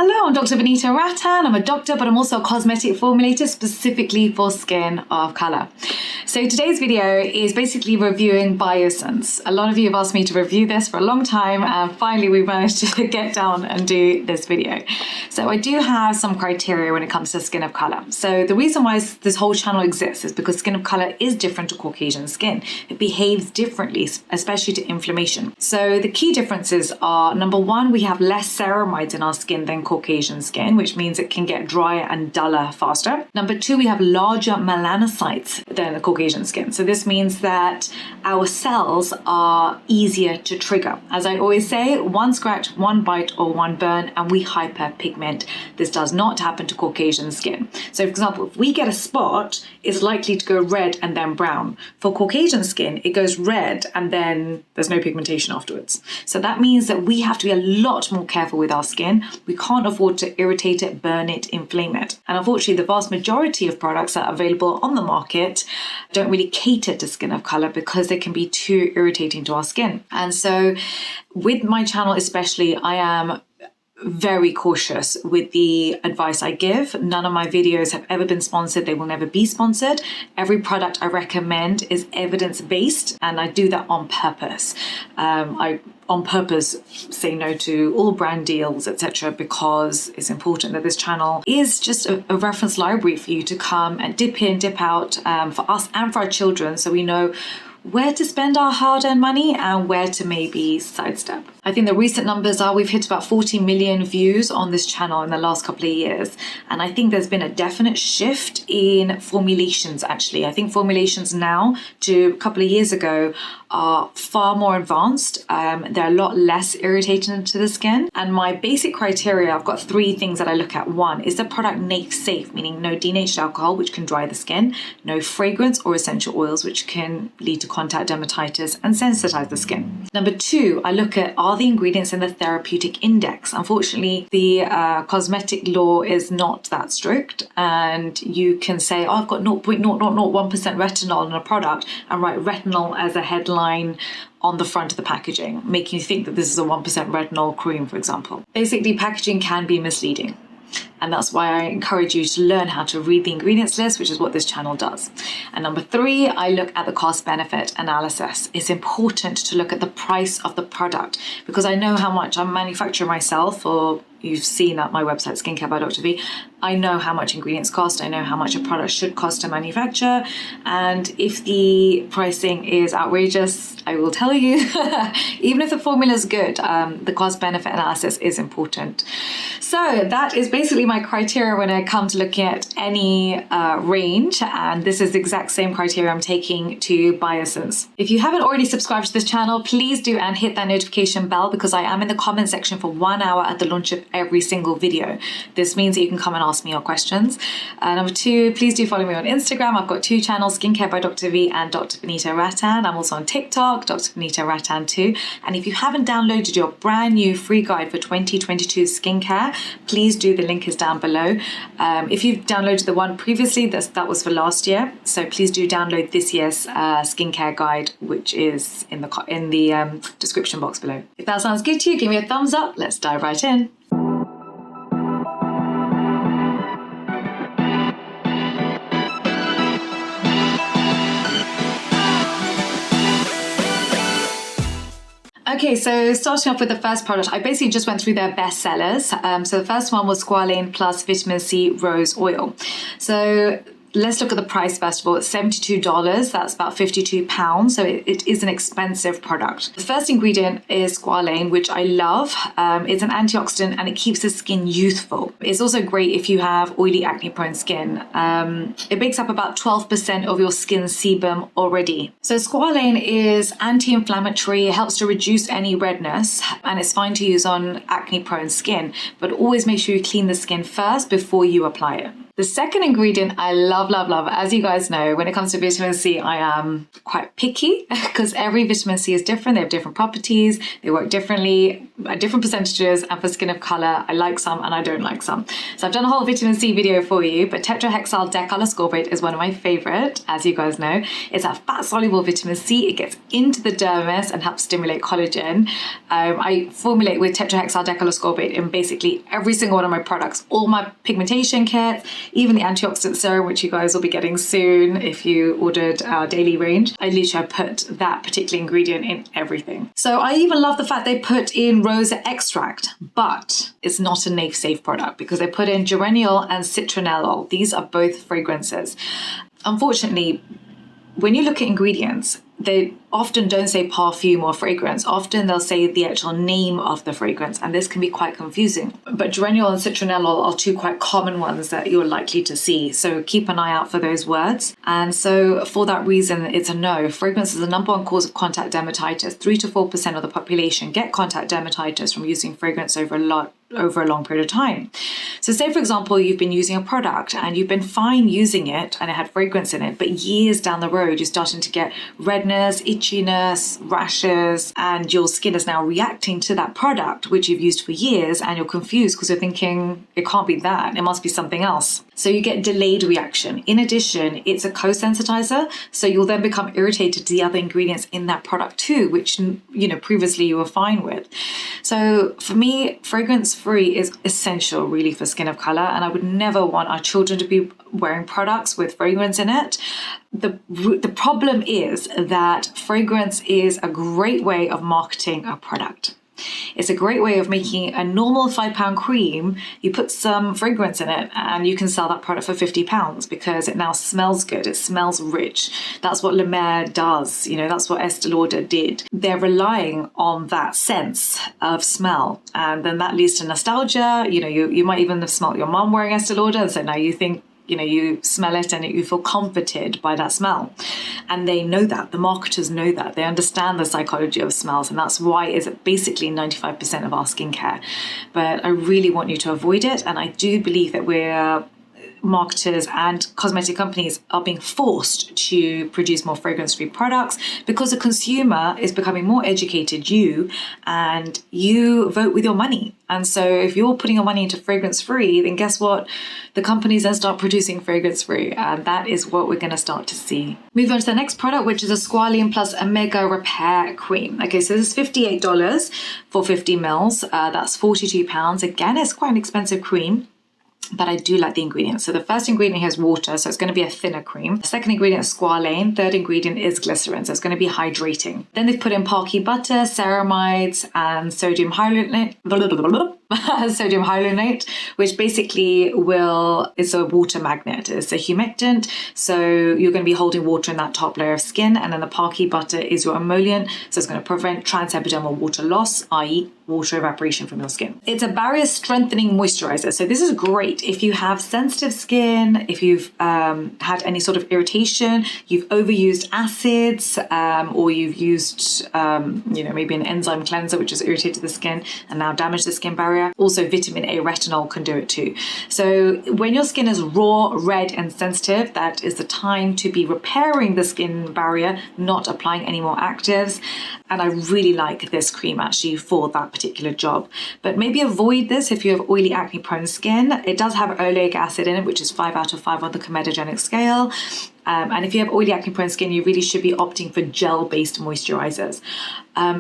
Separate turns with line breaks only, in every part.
Hello, I'm Dr. Vanita Rattan. I'm a doctor, but I'm also a cosmetic formulator specifically for skin of color. So today's video is basically reviewing Biossance. A lot of you have asked me to review this for a long time, and finally we managed to get down and do this video. So I do have some criteria when it comes to skin of color. So the reason why this whole channel exists is because skin of color is different to Caucasian skin. It behaves differently, especially to inflammation. So the key differences are, number one, we have less ceramides in our skin than Caucasian skin, which means it can get drier and duller faster. Number two, we have larger melanocytes than the Caucasian skin. So this means that our cells are easier to trigger. As I always say, one scratch, one bite, or one burn, and we hyperpigment. This does not happen to Caucasian skin. So for example, if we get a spot, it's likely to go red and then brown. For Caucasian skin, it goes red and then there's no pigmentation afterwards. So that means that we have to be a lot more careful with our skin. We can't afford to irritate it, burn it, inflame it. And unfortunately, the vast majority of products that are available on the market don't really cater to skin of color because they can be too irritating to our skin. And so with my channel especially, I am very cautious with the advice I give. None of my videos have ever been sponsored. They will never be sponsored. Every product I recommend is evidence-based, and I do that on purpose. I on purpose say no to all brand deals, etc., because it's important that this channel is just a reference library for you to come and dip in, dip out, for us and for our children, so we know where to spend our hard-earned money and where to maybe sidestep. I think the recent numbers are we've hit about 40 million views on this channel in the last couple of years. And I think there's been a definite shift in formulations, actually. I think formulations now to a couple of years ago are far more advanced. They're a lot less irritating to the skin. And my basic criteria, I've got three things that I look at. One, is the product NAFE safe, meaning no denatured alcohol, which can dry the skin, no fragrance or essential oils, which can lead to contact dermatitis and sensitize the skin. Number two, I look at, are the ingredients in the therapeutic index? Unfortunately, the cosmetic law is not that strict, and you can say, oh, I've got 0.0001% retinol in a product and write retinol as a headline on the front of the packaging, making you think that this is a 1% retinol cream, for example. Basically, packaging can be misleading. And that's why I encourage you to learn how to read the ingredients list, which is what this channel does. And number three, I look at the cost benefit analysis. It's important to look at the price of the product, because I know how much I'm a manufacturer myself, or you've seen at my website, Skincare by Dr. V. I know how much ingredients cost. I know how much a product should cost to manufacture. And if the pricing is outrageous, I will tell you, even if the formula is good, the cost benefit analysis is important. So that is basically my criteria when I come to looking at any range. And this is the exact same criteria I'm taking to Biossance. If you haven't already subscribed to this channel, please do, and hit that notification bell, because I am in the comment section for 1 hour at the launch of every single video. This means that you can come and ask me your questions. Number two, please do follow me on Instagram. I've got two channels, Skincare by Dr. V and Dr. Vanita Rattan. I'm also on TikTok, Dr. Vanita Rattan too. And if you haven't downloaded your brand new free guide for 2022 skincare, please do. The link is down below. If you've downloaded the one previously, that was for last year. So please do download this year's skincare guide, which is in the description box below. If that sounds good to you, give me a thumbs up. Let's dive right in. Okay, so starting off with the first product, I basically just went through their best sellers. So the first one was SQUALENE plus Vitamin C Rose Oil. So let's look at the price first of all. It's $72. That's about £52. So it is an expensive product. The first ingredient is squalane, which I love. It's an antioxidant and it keeps the skin youthful. It's also great if you have oily, acne-prone skin. It makes up about 12% of your skin sebum already. So squalane is anti-inflammatory. It helps to reduce any redness, and it's fine to use on acne-prone skin. But always make sure you clean the skin first before you apply it. The second ingredient I love, love, love. As you guys know, when it comes to vitamin C, I am quite picky because every vitamin C is different. They have different properties. They work differently at different percentages. And for skin of color, I like some and I don't like some. So I've done a whole vitamin C video for you, but tetrahexyl decaloscorbate is one of my favorite, as you guys know. It's a fat soluble vitamin C. It gets into the dermis and helps stimulate collagen. I formulate with tetrahexyl decaloscorbate in basically every single one of my products, all my pigmentation kits, even the antioxidant serum, which you guys will be getting soon if you ordered our daily range. I literally put that particular ingredient in everything. So I even love the fact they put in rose extract, but it's not a NAFE safe product because they put in geraniol and citronellol. These are both fragrances. Unfortunately, when you look at ingredients, they often don't say perfume or fragrance. Often they'll say the actual name of the fragrance, and this can be quite confusing. But geraniol and citronellol are two quite common ones that you're likely to see. So keep an eye out for those words. And so for that reason, it's a no. Fragrance is the number one cause of contact dermatitis. 3 to 4% of the population get contact dermatitis from using fragrance over a long period of time. So say, for example, you've been using a product and you've been fine using it and it had fragrance in it, but years down the road, you're starting to get redness, itchiness, rashes, and your skin is now reacting to that product, which you've used for years, and you're confused because you're thinking, it can't be that, it must be something else. So you get delayed reaction. In addition, it's a co-sensitizer, so you'll then become irritated to the other ingredients in that product too, which, you know, previously you were fine with. So for me, fragrance-free is essential really for skin of color, and I would never want our children to be wearing products with fragrance in it. The problem is that fragrance is a great way of marketing a product. It's a great way of making a normal £5 cream. You put some fragrance in it and you can sell that product for £50 because it now smells good. It smells rich. That's what La Mer does. You know, that's what Estee Lauder did. They're relying on that sense of smell. And then that leads to nostalgia. You know, you might even have smelled your mom wearing Estee Lauder, and so now you think, you know, you smell it and you feel comforted by that smell. And they know that, the marketers know that, they understand the psychology of smells, and that's why it's basically 95% of our skincare. But I really want you to avoid it, and I do believe that we're marketers and cosmetic companies are being forced to produce more fragrance-free products because the consumer is becoming more educated, and you vote with your money. And so if you're putting your money into fragrance-free, then guess what? The companies then start producing fragrance-free, and that is what we're going to start to see. Moving on to the next product, which is a Squalene Plus Omega Repair Cream. Okay, so this is $58 for 50 mils. That's £42. Again, it's quite an expensive cream, but I do like the ingredients. So the first ingredient here is water, so it's going to be a thinner cream. The second ingredient is squalane. Third ingredient is glycerin, so it's going to be hydrating. Then they've put in parky butter, ceramides, and sodium hyaluronate. Sodium hyaluronate, which basically it's a water magnet. It's a humectant, so you're going to be holding water in that top layer of skin, and then the parky butter is your emollient, so it's going to prevent transepidermal water loss, i.e. water evaporation from your skin. It's a barrier strengthening moisturizer, so this is great if you have sensitive skin, if you've had any sort of irritation, you've overused acids, or you've used maybe an enzyme cleanser which has irritated the skin and now damaged the skin barrier. Also, vitamin A retinol can do it too. So when your skin is raw, red and sensitive, that is the time to be repairing the skin barrier, not applying any more actives. And I really like this cream actually for that particular job. But maybe avoid this if you have oily, acne prone skin. It does have oleic acid in it, which is 5 out of 5 on the comedogenic scale. And if you have oily, acne prone skin, you really should be opting for gel-based moisturizers.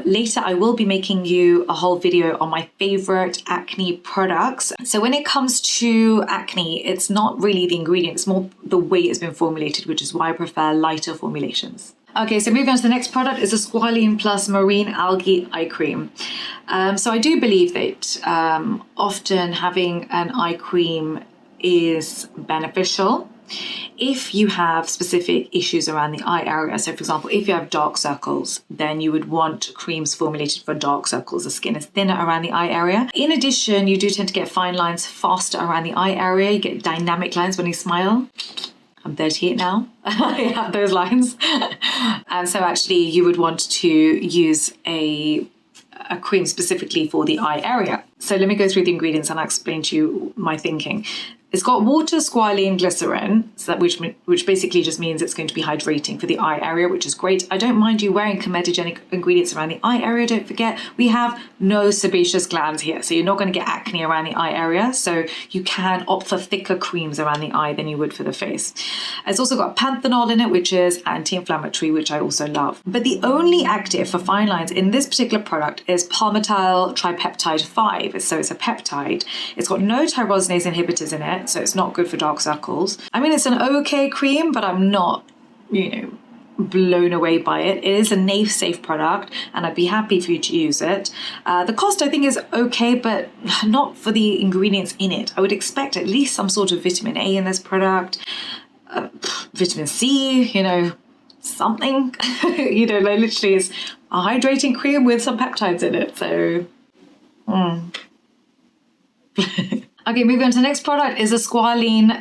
Later, I will be making you a whole video on my favorite acne products. So when it comes to acne, it's not really the ingredient, it's more the way it's been formulated, which is why I prefer lighter formulations. Okay, so moving on to the next product is a Squalene Plus Marine Algae Eye Cream. So I do believe that often having an eye cream is beneficial if you have specific issues around the eye area. So for example, if you have dark circles, then you would want creams formulated for dark circles. The skin is thinner around the eye area. In addition, you do tend to get fine lines faster around the eye area. You get dynamic lines when you smile. I'm 38 now. I have those lines. And so actually you would want to use a cream specifically for the eye area. So let me go through the ingredients and I'll explain to you my thinking. It's got water, squalene, glycerin, so that which basically just means it's going to be hydrating for the eye area, which is great. I don't mind you wearing comedogenic ingredients around the eye area. Don't forget, we have no sebaceous glands here, so you're not going to get acne around the eye area. So you can opt for thicker creams around the eye than you would for the face. It's also got panthenol in it, which is anti-inflammatory, which I also love. But the only active for fine lines in this particular product is palmityl tripeptide 5. So it's a peptide. It's got no tyrosinase inhibitors in it, so it's not good for dark circles. I mean, it's an okay cream, but I'm not, blown away by it. It is a NAFE safe product, and I'd be happy for you to use it. The cost, I think, is okay, but not for the ingredients in it. I would expect at least some sort of vitamin A in this product, vitamin C, something. Literally it's a hydrating cream with some peptides in it. So, Okay, moving on to the next product is a Squalene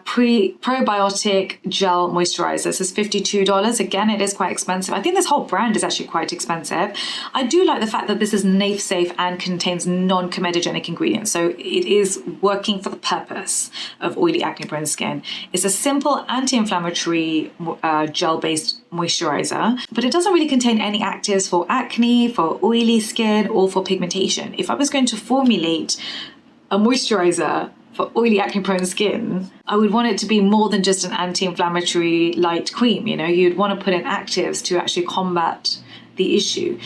probiotic gel moisturizer. This is $52. Again, it is quite expensive. I think this whole brand is actually quite expensive. I do like the fact that this is NAFE safe and contains non-comedogenic ingredients. So it is working for the purpose of oily acne prone skin. It's a simple anti-inflammatory gel-based moisturizer, but it doesn't really contain any actives for acne, for oily skin, or for pigmentation. If I was going to formulate a moisturizer for oily acne prone skin, I would want it to be more than just an anti-inflammatory light cream. You'd want to put in actives to actually combat the issue.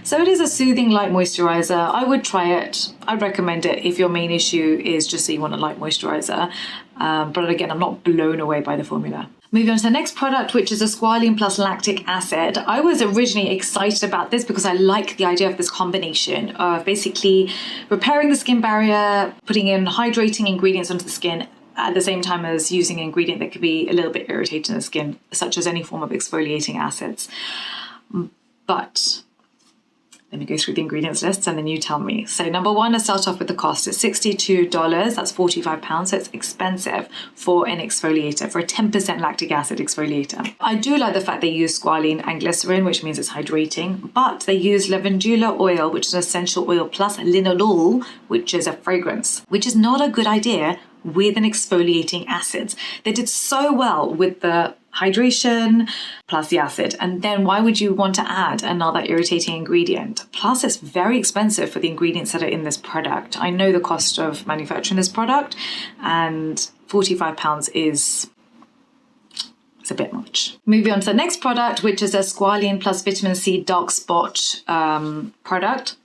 So it is a soothing light moisturizer. I would try it. I'd recommend it if your main issue is just that you want a light moisturizer. But again, I'm not blown away by the formula. Moving on to the next product, which is a squalene plus lactic acid. I was originally excited about this because I like the idea of this combination of basically repairing the skin barrier, putting in hydrating ingredients onto the skin at the same time as using an ingredient that could be a little bit irritating to the skin, such as any form of exfoliating acids. But let me go through the ingredients list and then you tell me. So number one, let's start off with the cost. It's $62. That's £45. So it's expensive for an exfoliator, for a 10% lactic acid exfoliator. I do like the fact they use squalene and glycerin, which means it's hydrating, but they use lavandula oil, which is an essential oil, plus linalool, which is a fragrance, which is not a good idea with an exfoliating acid. They did so well with the hydration plus the acid, and then why would you want to add another irritating ingredient? Plus it's very expensive for the ingredients that are in this product. I know the cost of manufacturing this product, and £45 is a bit much. Moving on to the next product, which is a squalene plus vitamin C dark spot product.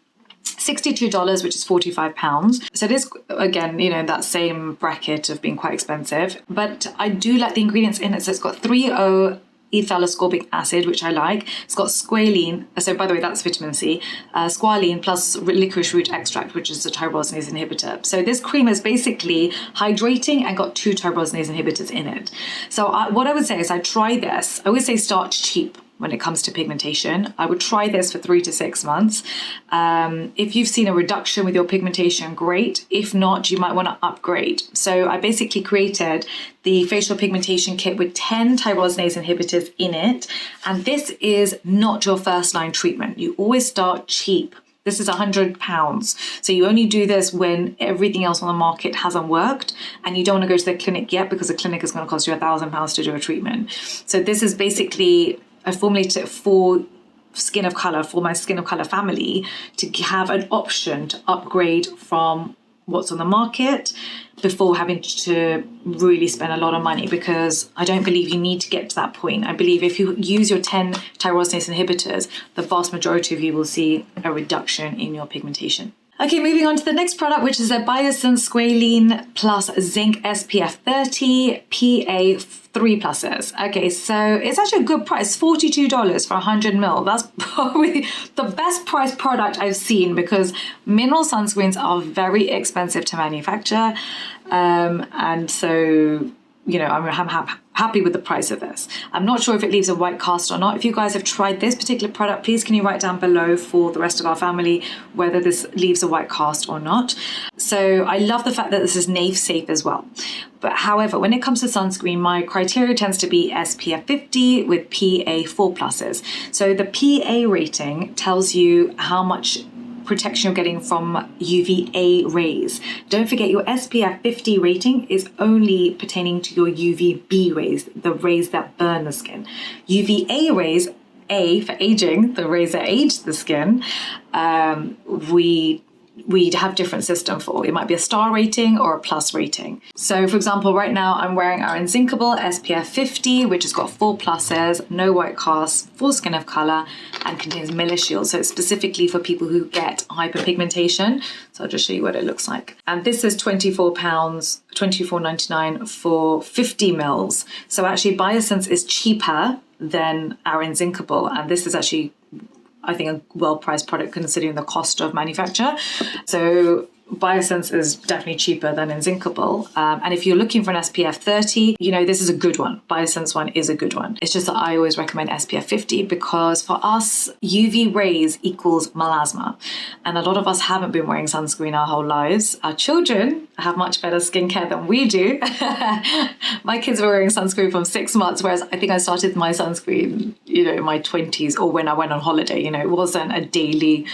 $62, which is £45. So it is, again, that same bracket of being quite expensive, but I do like the ingredients in it. So it's got 3-O-ethyl ascorbic acid, which I like. It's got squalene, so by the way, that's vitamin C, squalene plus licorice root extract, which is a tyrosinase inhibitor. So this cream is basically hydrating and got 2 tyrosinase inhibitors in it. So what I would say is I try this. I would say start cheap when it comes to pigmentation. I would try this for 3 to 6 months. If you've seen a reduction with your pigmentation, great. If not, you might want to upgrade. So I basically created the facial pigmentation kit with 10 tyrosinase inhibitors in it. And this is not your first line treatment. You always start cheap. This is £100. So you only do this when everything else on the market hasn't worked, and you don't want to go to the clinic yet because the clinic is going to cost you £1,000 to do a treatment. So this is basically, I formulated it for skin of color, for my skin of color family, to have an option to upgrade from what's on the market before having to really spend a lot of money, because I don't believe you need to get to that point. I believe if you use your 10 tyrosinase inhibitors, the vast majority of you will see a reduction in your pigmentation. Okay, moving on to the next product, which is a Biossance Squalene plus Zinc SPF 30 PA 3+. Okay, so it's actually a good price, $42 for 100 ml. That's probably the best price product I've seen, because mineral sunscreens are very expensive to manufacture. And so, I'm happy with the price of this. I'm not sure if it leaves a white cast or not. If you guys have tried this particular product, please can you write down below for the rest of our family whether this leaves a white cast or not. So I love the fact that this is NAFE safe as well. But however, when it comes to sunscreen, my criteria tends to be SPF 50 with PA 4+. So the PA rating tells you how much protection you're getting from UVA rays. Don't forget your SPF 50 rating is only pertaining to your UVB rays, the rays that burn the skin. UVA rays, A for aging, the rays that age the skin, we'd have different system for. It might be a star rating or a plus rating. So for example, right now I'm wearing our Inzincable SPF 50, which has got 4 pluses, no white cast, full skin of color, and contains MilliShield. So it's specifically for people who get hyperpigmentation. So I'll just show you what it looks like. And this is £24, £24.99 for 50 mils. So actually Biossance is cheaper than our Inzincable, and this is actually, I think, a well-priced product considering the cost of manufacture. So Biossance is definitely cheaper than Inzincable. And if you're looking for an SPF 30, you know, this is a good one. Biossance one is a good one. It's just that I always recommend SPF 50 because for us, UV rays equals melasma. And a lot of us haven't been wearing sunscreen our whole lives. Our children have much better skincare than we do. My kids were wearing sunscreen from 6 months, whereas I think I started my sunscreen, you know, in my 20s or when I went on holiday. You know, it wasn't a daily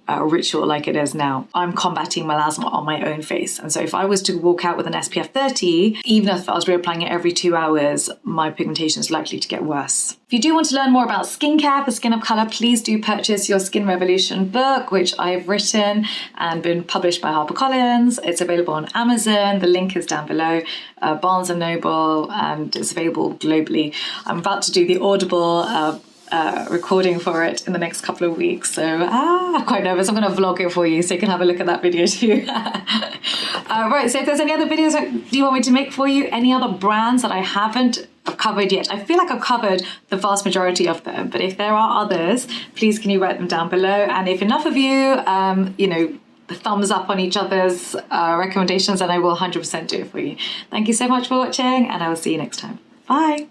ritual like it is now. I'm combating melasma on my own face. And so if I was to walk out with an SPF 30, even if I was reapplying it every 2 hours, my pigmentation is likely to get worse. If you do want to learn more about skincare for skin of color, please do purchase your Skin Revolution book, which I've written and been published by HarperCollins. It's available on Amazon. The link is down below. Barnes & Noble, and it's available globally. I'm about to do the Audible recording for it in the next couple of weeks, so I'm quite nervous. I'm going to vlog it for you so you can have a look at that video too. Right, so if there's any other videos do you want me to make for you, any other brands that I haven't covered yet, I feel like I've covered the vast majority of them, but if there are others, please can you write them down below. And if enough of you you know, the thumbs up on each other's recommendations, then I will 100% do it for you. Thank you so much for watching, and I will see you next time. Bye.